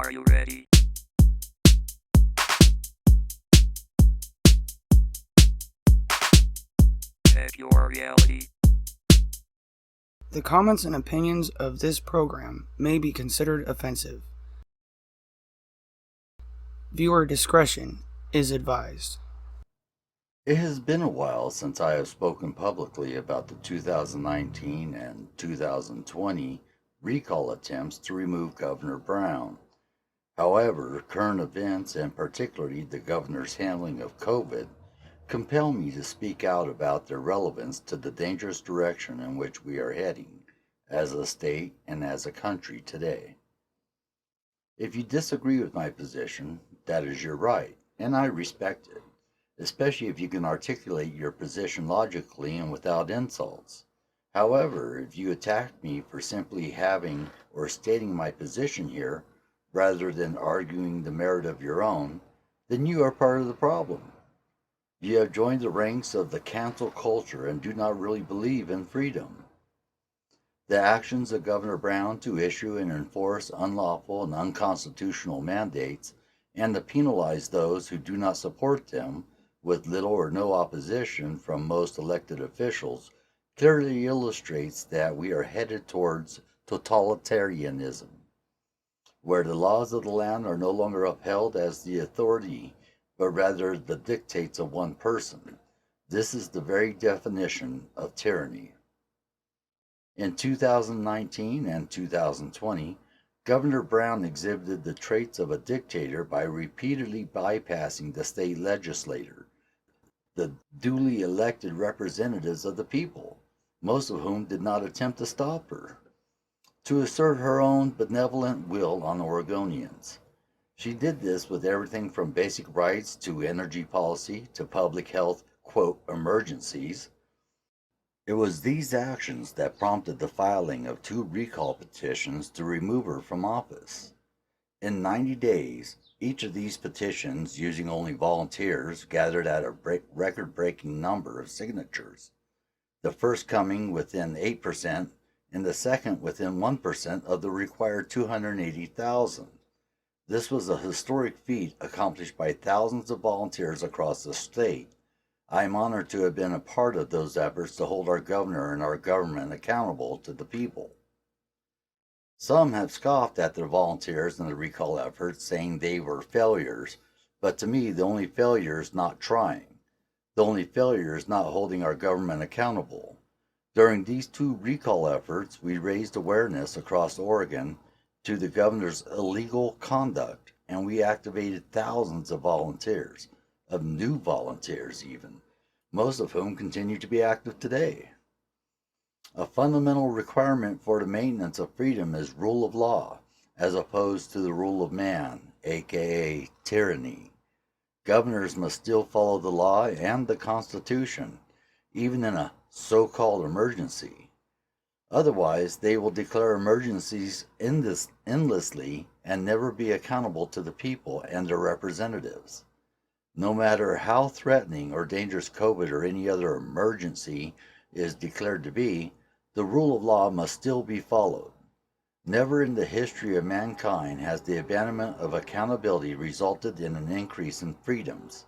Are you ready? Check your reality. The comments and opinions of this program may be considered offensive. Viewer discretion is advised. It has been a while since I have spoken publicly about the 2019 and 2020 recall attempts to remove Governor Brown. However, current events and particularly the governor's handling of COVID compel me to speak out about their relevance to the dangerous direction in which we are heading as a state and as a country today. If you disagree with my position, that is your right, and I respect it, especially if you can articulate your position logically and without insults. However, if you attack me for simply having or stating my position here, rather than arguing the merit of your own, then you are part of the problem. You have joined the ranks of the cancel culture and do not really believe in freedom. The actions of Governor Brown to issue and enforce unlawful and unconstitutional mandates and to penalize those who do not support them with little or no opposition from most elected officials clearly illustrates that we are headed towards totalitarianism, where the laws of the land are no longer upheld as the authority, but rather the dictates of one person. This is the very definition of tyranny. In 2019 and 2020, Governor Brown exhibited the traits of a dictator by repeatedly bypassing the state legislature, the duly elected representatives of the people, most of whom did not attempt to stop her, to assert her own benevolent will on Oregonians. She did this with everything from basic rights to energy policy to public health, quote, emergencies. It was these actions that prompted the filing of 2 recall petitions to remove her from office. In 90 days, each of these petitions, using only volunteers, gathered at a record-breaking number of signatures, the first coming within 8% and the second within 1% of the required 280,000. This was a historic feat accomplished by thousands of volunteers across the state. I am honored to have been a part of those efforts to hold our governor and our government accountable to the people. Some have scoffed at the volunteers and the recall efforts, saying they were failures, but to me, the only failure is not trying. The only failure is not holding our government accountable. During these 2 recall efforts, we raised awareness across Oregon to the governor's illegal conduct, and we activated thousands of volunteers, of new volunteers even, most of whom continue to be active today. A fundamental requirement for the maintenance of freedom is rule of law, as opposed to the rule of man, aka tyranny. Governors must still follow the law and the Constitution, even in a so-called emergency. Otherwise, they will declare emergencies endlessly and never be accountable to the people and their representatives. No matter how threatening or dangerous COVID or any other emergency is declared to be, the rule of law must still be followed. Never in the history of mankind has the abandonment of accountability resulted in an increase in freedoms.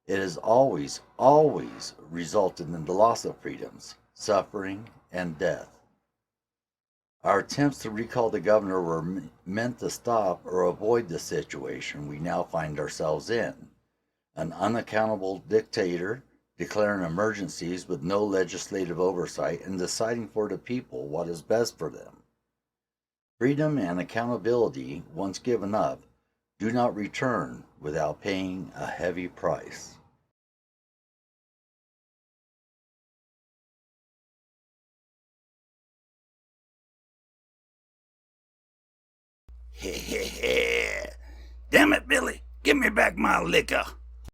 It has always resulted in the loss of freedoms, suffering, and death. Our attempts to recall the governor were meant to stop or avoid the situation we now find ourselves in. An unaccountable dictator declaring emergencies with no legislative oversight and deciding for the people what is best for them. Freedom and accountability, once given up, do not return without paying a heavy price. Damn it, Billy, give me back my liquor.